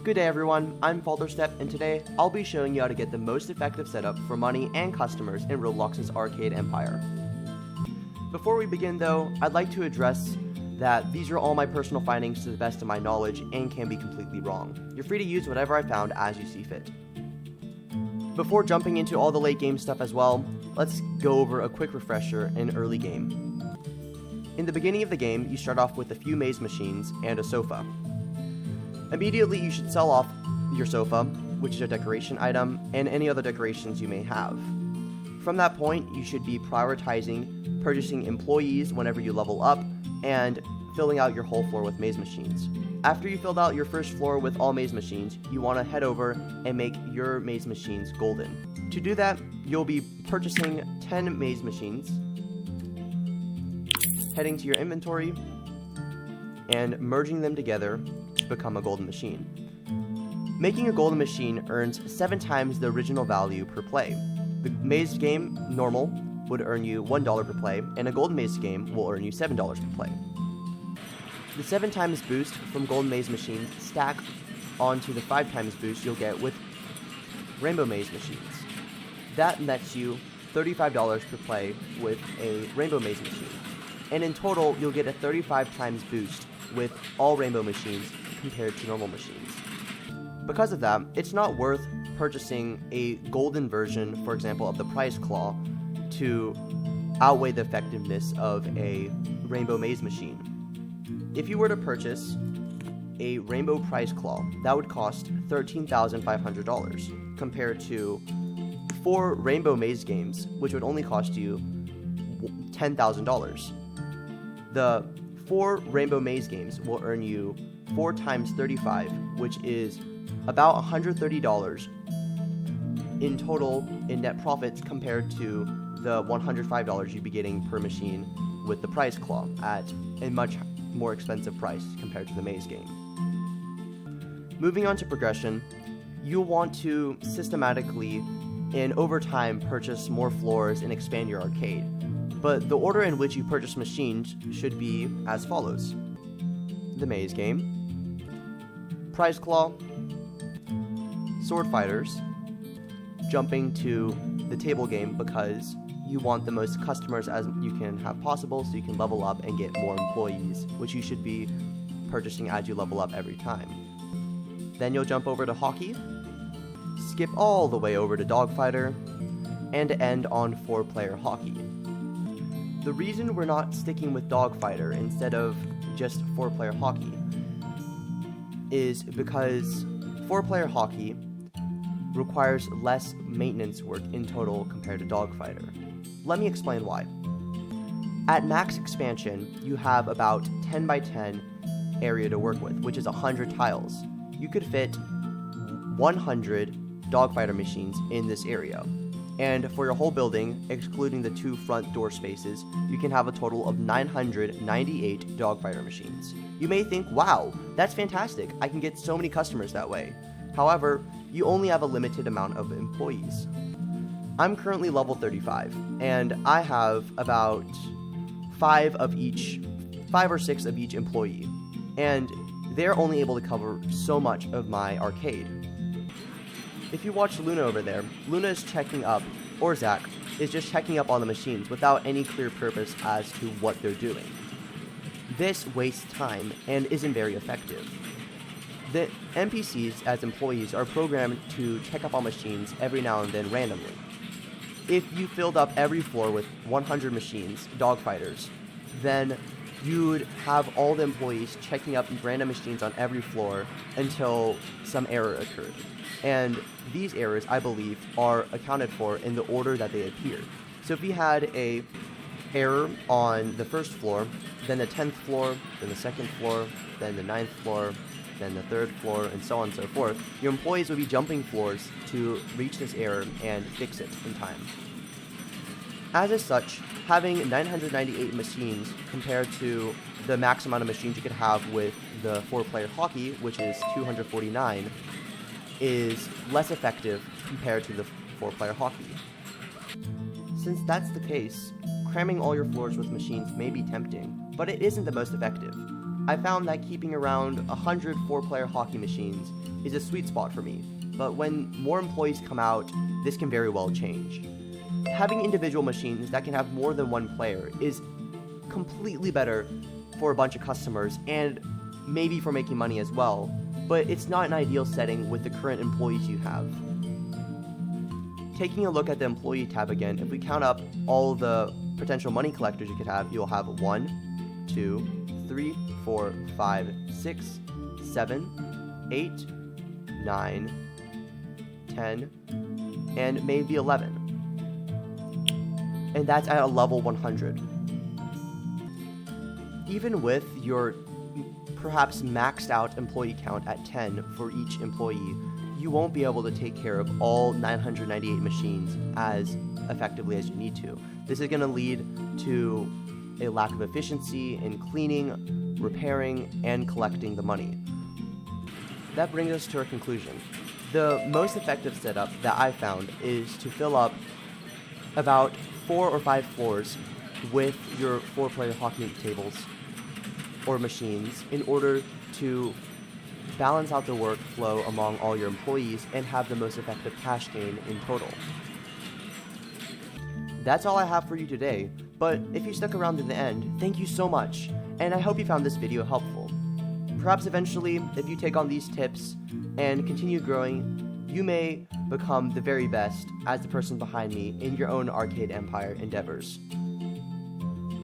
Good day everyone, I'm Falterstep, and today I'll be showing you how to get the most effective setup for money and customers in Roblox's arcade empire. Before we begin though, I'd like to address that these are all my personal findings to the best of my knowledge and can be completely wrong. You're free to use whatever I found as you see fit. Before jumping into all the late game stuff as well, let's go over a quick refresher in early game. In the beginning of the game, you start off with a few maze machines and a sofa. Immediately, you should sell off your sofa, which is a decoration item, and any other decorations you may have. From that point, you should be prioritizing purchasing employees whenever you level up, and filling out your whole floor with maze machines. After you filled out your first floor with all maze machines, you want to head over and make your maze machines golden. To do that, you'll be purchasing 10 maze machines, heading to your inventory, and merging them together to become a golden machine. Making a golden machine earns 7 times the original value per play. The maze game, normal, would earn you $1 per play, and a golden maze game will earn you $7 per play. The 7 times boost from golden maze machines stack onto the 5 times boost you'll get with rainbow maze machines. That nets you $35 per play with a rainbow maze machine, and in total you'll get a 35 times boost with all rainbow machines compared to normal machines. Because of that, it's not worth purchasing a golden version, for example, of the prize claw to outweigh the effectiveness of a rainbow maze machine. If you were to purchase a rainbow prize claw, that would cost $13,500 compared to 4 rainbow maze games, which would only cost you $10,000. The 4 rainbow maze games will earn you 4 times 35, which is about $130 in total in net profits compared to the $105 you'd be getting per machine with the prize claw at a much more expensive price compared to the maze game. Moving on to progression, you'll want to systematically and over time purchase more floors and expand your arcade. But the order in which you purchase machines should be as follows: the maze game, prize claw, sword fighters, jumping to the table game because you want the most customers as you can have possible so you can level up and get more employees, which you should be purchasing as you level up every time. Then you'll jump over to hockey, skip all the way over to dogfighter, and end on 4-player hockey. The reason we're not sticking with dogfighter instead of just 4-player hockey is because 4-player hockey requires less maintenance work in total compared to dogfighter. Let me explain why. At max expansion, you have about 10 by 10 area to work with, which is 100 tiles. You could fit 100 dogfighter machines in this area. And for your whole building, excluding the 2 front door spaces, you can have a total of 998 dogfighter machines. You may think, wow, that's fantastic, I can get so many customers that way. However, you only have a limited amount of employees. I'm currently level 35, and I have about 5 or 6 of each employee, and they're only able to cover so much of my arcade. If you watch Luna over there, Luna is checking up, or Zach, is just checking up on the machines without any clear purpose as to what they're doing. This wastes time and isn't very effective. The NPCs as employees are programmed to check up on machines every now and then randomly. If you filled up every floor with 100 machines, dogfighters, then you'd have all the employees checking up random machines on every floor until some error occurred. And these errors, I believe, are accounted for in the order that they appear. So if you had a error on the first floor, then the 10th floor, then the 2nd floor, then the 9th floor, then the 3rd floor, and so on and so forth, your employees would be jumping floors to reach this error and fix it in time. As such, having 998 machines compared to the max amount of machines you could have with the 4-player hockey, which is 249, is less effective compared to the 4-player hockey. Since that's the case, cramming all your floors with machines may be tempting, but it isn't the most effective. I found that keeping around 100 4-player hockey machines is a sweet spot for me, but when more employees come out, this can very well change. Having individual machines that can have more than one player is completely better for a bunch of customers and maybe for making money as well, but it's not an ideal setting with the current employees you have. Taking a look at the employee tab again, if we count up all the potential money collectors you could have, you'll have 1, 2, 3, 4, 5, 6, 7, 8, 9, 10, and maybe 11. And that's at a level 100. Even with your perhaps maxed out employee count at 10 for each employee, you won't be able to take care of all 998 machines as effectively as you need to. This is going to lead to a lack of efficiency in cleaning, repairing, and collecting the money. That brings us to our conclusion. The most effective setup that I found is to fill up about 4 or 5 floors with your 4-player hockey tables or machines in order to balance out the workflow among all your employees and have the most effective cash gain in total. That's all I have for you today, but if you stuck around to the end, thank you so much, and I hope you found this video helpful. Perhaps eventually, if you take on these tips and continue growing, you may become the very best as the person behind me in your own arcade empire endeavors.